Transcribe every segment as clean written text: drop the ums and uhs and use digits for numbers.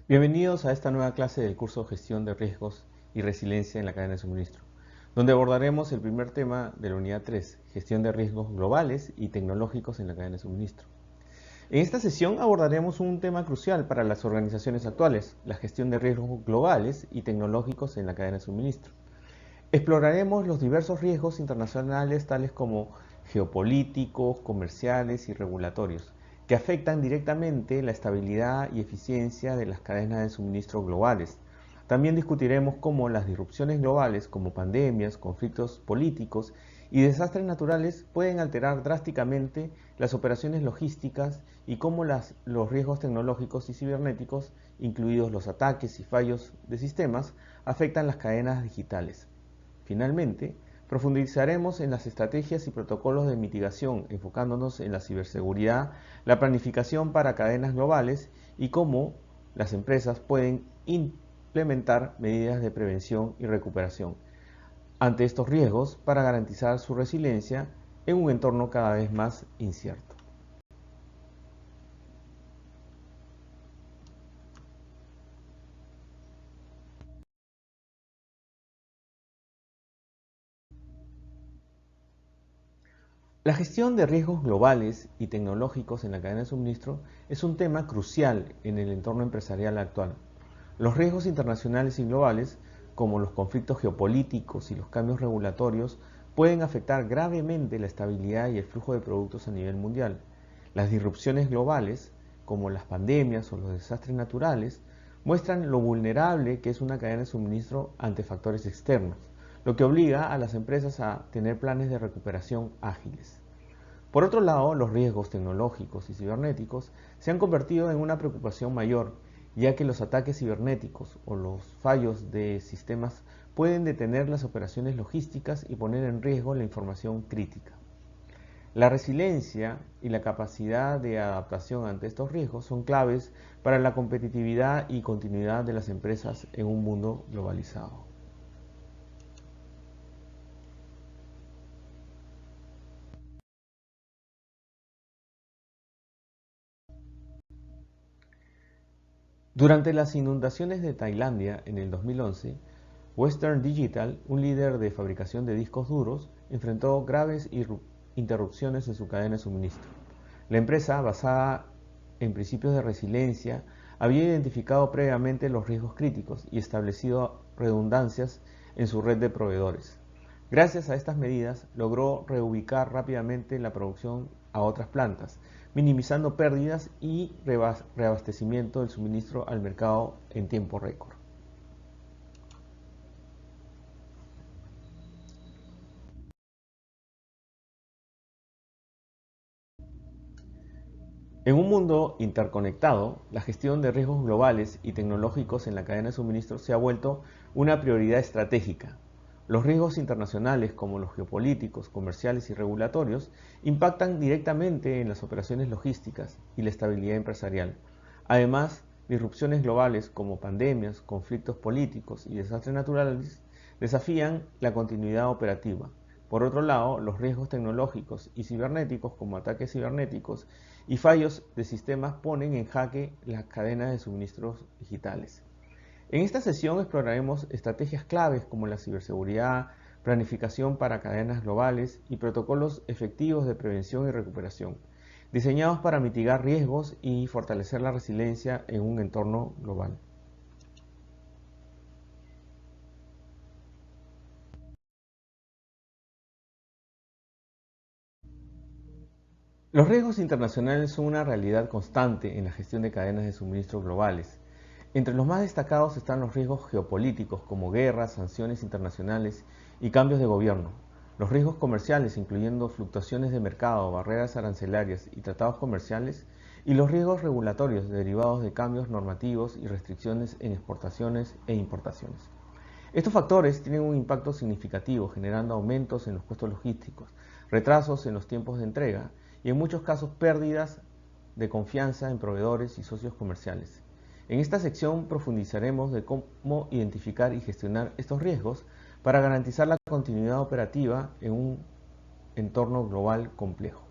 Bienvenidos a esta nueva clase del curso Gestión de Riesgos y Resiliencia en la cadena de suministro, donde abordaremos el primer tema de la unidad 3, Gestión de Riesgos Globales y Tecnológicos en la cadena de suministro. En esta sesión abordaremos un tema crucial para las organizaciones actuales, la gestión de riesgos globales y tecnológicos en la cadena de suministro. Exploraremos los diversos riesgos internacionales tales como geopolíticos, comerciales y regulatorios, que afectan directamente la estabilidad y eficiencia de las cadenas de suministro globales. También discutiremos cómo las disrupciones globales, como pandemias, conflictos políticos y desastres naturales, pueden alterar drásticamente las operaciones logísticas y cómo los riesgos tecnológicos y cibernéticos, incluidos los ataques y fallos de sistemas, afectan las cadenas digitales. Finalmente, profundizaremos en las estrategias y protocolos de mitigación, enfocándonos en la ciberseguridad, la planificación para cadenas globales y cómo las empresas pueden implementar medidas de prevención y recuperación ante estos riesgos para garantizar su resiliencia en un entorno cada vez más incierto. La gestión de riesgos globales y tecnológicos en la cadena de suministro es un tema crucial en el entorno empresarial actual. Los riesgos internacionales y globales, como los conflictos geopolíticos y los cambios regulatorios, pueden afectar gravemente la estabilidad y el flujo de productos a nivel mundial. Las disrupciones globales, como las pandemias o los desastres naturales, muestran lo vulnerable que es una cadena de suministro ante factores externos, lo que obliga a las empresas a tener planes de recuperación ágiles. Por otro lado, los riesgos tecnológicos y cibernéticos se han convertido en una preocupación mayor, ya que los ataques cibernéticos o los fallos de sistemas pueden detener las operaciones logísticas y poner en riesgo la información crítica. La resiliencia y la capacidad de adaptación ante estos riesgos son claves para la competitividad y continuidad de las empresas en un mundo globalizado. Durante las inundaciones de Tailandia en el 2011, Western Digital, un líder de fabricación de discos duros, enfrentó graves interrupciones en su cadena de suministro. La empresa, basada en principios de resiliencia, había identificado previamente los riesgos críticos y establecido redundancias en su red de proveedores. Gracias a estas medidas, logró reubicar rápidamente la producción a otras plantas, minimizando pérdidas y reabastecimiento del suministro al mercado en tiempo récord. En un mundo interconectado, la gestión de riesgos globales y tecnológicos en la cadena de suministro se ha vuelto una prioridad estratégica. Los riesgos internacionales, como los geopolíticos, comerciales y regulatorios, impactan directamente en las operaciones logísticas y la estabilidad empresarial. Además, disrupciones globales como pandemias, conflictos políticos y desastres naturales desafían la continuidad operativa. Por otro lado, los riesgos tecnológicos y cibernéticos, como ataques cibernéticos y fallos de sistemas, ponen en jaque las cadenas de suministros digitales. En esta sesión exploraremos estrategias claves como la ciberseguridad, planificación para cadenas globales y protocolos efectivos de prevención y recuperación, diseñados para mitigar riesgos y fortalecer la resiliencia en un entorno global. Los riesgos internacionales son una realidad constante en la gestión de cadenas de suministro globales. Entre los más destacados están los riesgos geopolíticos como guerras, sanciones internacionales y cambios de gobierno. Los riesgos comerciales, incluyendo fluctuaciones de mercado, barreras arancelarias y tratados comerciales, y los riesgos regulatorios derivados de cambios normativos y restricciones en exportaciones e importaciones. Estos factores tienen un impacto significativo, generando aumentos en los costos logísticos, retrasos en los tiempos de entrega y en muchos casos pérdidas de confianza en proveedores y socios comerciales. En esta sección profundizaremos de cómo identificar y gestionar estos riesgos para garantizar la continuidad operativa en un entorno global complejo.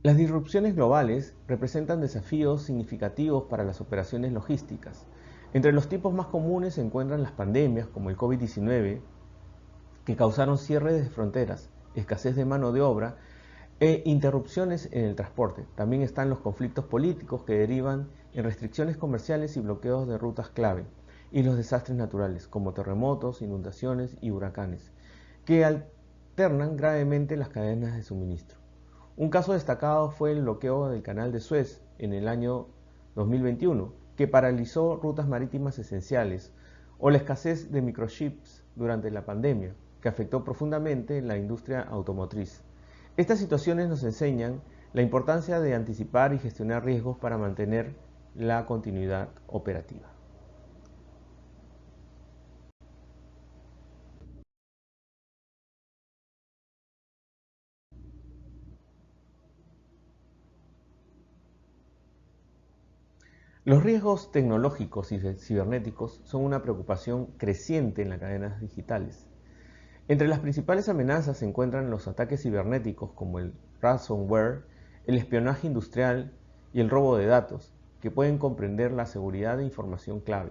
Las disrupciones globales representan desafíos significativos para las operaciones logísticas. Entre los tipos más comunes se encuentran las pandemias como el COVID-19, que causaron cierres de fronteras, escasez de mano de obra e interrupciones en el transporte. También están los conflictos políticos que derivan en restricciones comerciales y bloqueos de rutas clave, y los desastres naturales como terremotos, inundaciones y huracanes, que alternan gravemente las cadenas de suministro. Un caso destacado fue el bloqueo del Canal de Suez en el año 2021, que paralizó rutas marítimas esenciales, o la escasez de microchips durante la pandemia, que afectó profundamente la industria automotriz. Estas situaciones nos enseñan la importancia de anticipar y gestionar riesgos para mantener la continuidad operativa. Los riesgos tecnológicos y cibernéticos son una preocupación creciente en las cadenas digitales. Entre las principales amenazas se encuentran los ataques cibernéticos como el ransomware, el espionaje industrial y el robo de datos, que pueden comprender la seguridad de información clave.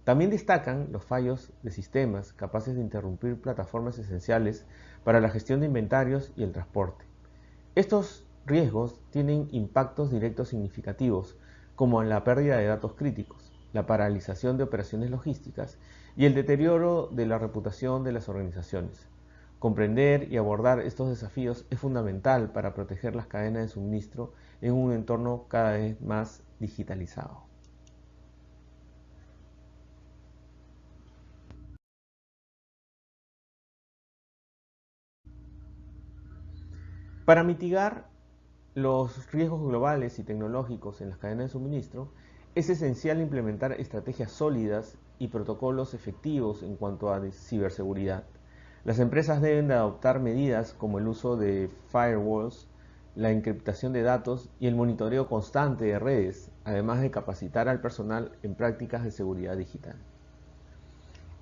También destacan los fallos de sistemas capaces de interrumpir plataformas esenciales para la gestión de inventarios y el transporte. Estos riesgos tienen impactos directos significativos, como en la pérdida de datos críticos, la paralización de operaciones logísticas y el deterioro de la reputación de las organizaciones. Comprender y abordar estos desafíos es fundamental para proteger las cadenas de suministro en un entorno cada vez más digitalizado. Para mitigar los riesgos globales y tecnológicos en las cadenas de suministro, es esencial implementar estrategias sólidas y protocolos efectivos en cuanto a ciberseguridad. Las empresas deben de adoptar medidas como el uso de firewalls, la encriptación de datos y el monitoreo constante de redes, además de capacitar al personal en prácticas de seguridad digital.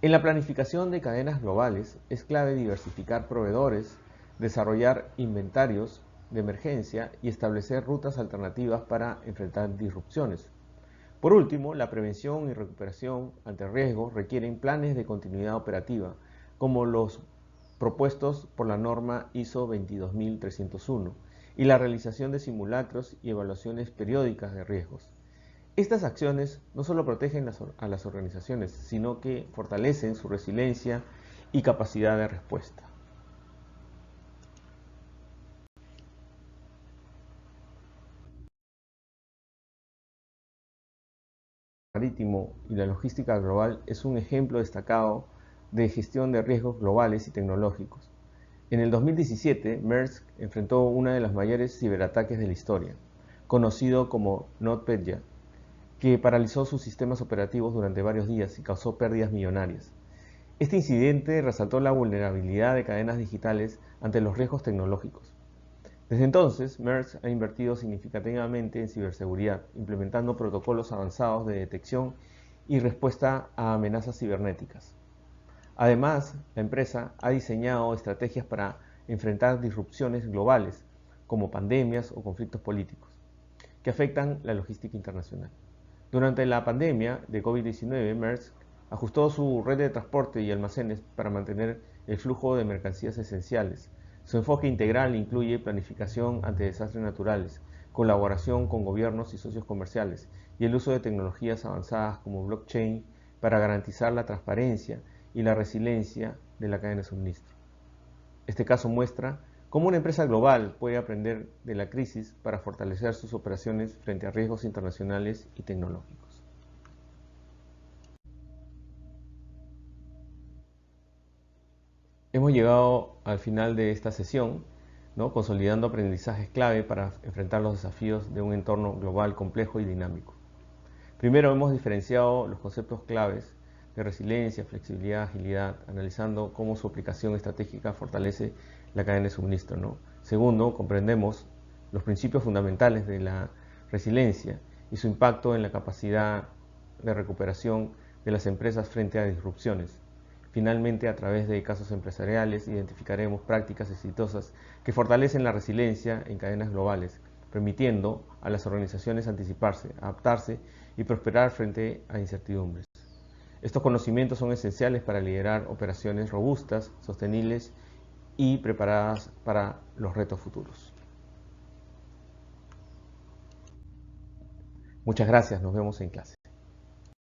En la planificación de cadenas globales es clave diversificar proveedores, desarrollar inventarios de emergencia y establecer rutas alternativas para enfrentar disrupciones. Por último, la prevención y recuperación ante riesgos requieren planes de continuidad operativa, como los propuestos por la norma ISO 22301, y la realización de simulacros y evaluaciones periódicas de riesgos. Estas acciones no solo protegen a las organizaciones, sino que fortalecen su resiliencia y capacidad de respuesta. Marítimo y la logística global es un ejemplo destacado de gestión de riesgos globales y tecnológicos. En el 2017, Maersk enfrentó uno de los mayores ciberataques de la historia, conocido como NotPetya, que paralizó sus sistemas operativos durante varios días y causó pérdidas millonarias. Este incidente resaltó la vulnerabilidad de cadenas digitales ante los riesgos tecnológicos. Desde entonces, Maersk ha invertido significativamente en ciberseguridad, implementando protocolos avanzados de detección y respuesta a amenazas cibernéticas. Además, la empresa ha diseñado estrategias para enfrentar disrupciones globales, como pandemias o conflictos políticos, que afectan la logística internacional. Durante la pandemia de COVID-19, Maersk ajustó su red de transporte y almacenes para mantener el flujo de mercancías esenciales. Su enfoque integral incluye planificación ante desastres naturales, colaboración con gobiernos y socios comerciales, y el uso de tecnologías avanzadas como blockchain para garantizar la transparencia y la resiliencia de la cadena de suministro. Este caso muestra cómo una empresa global puede aprender de la crisis para fortalecer sus operaciones frente a riesgos internacionales y tecnológicos. Hemos llegado al final de esta sesión, ¿no?, consolidando aprendizajes clave para enfrentar los desafíos de un entorno global complejo y dinámico. Primero, hemos diferenciado los conceptos claves de resiliencia, flexibilidad, agilidad, analizando cómo su aplicación estratégica fortalece la cadena de suministro, ¿no? Segundo, comprendemos los principios fundamentales de la resiliencia y su impacto en la capacidad de recuperación de las empresas frente a disrupciones. Finalmente, a través de casos empresariales, identificaremos prácticas exitosas que fortalecen la resiliencia en cadenas globales permitiendo a las organizaciones anticiparse, adaptarse y prosperar frente a incertidumbres. Estos conocimientos son esenciales para liderar operaciones robustas, sostenibles y preparadas para los retos futuros. Muchas gracias, nos vemos en clase.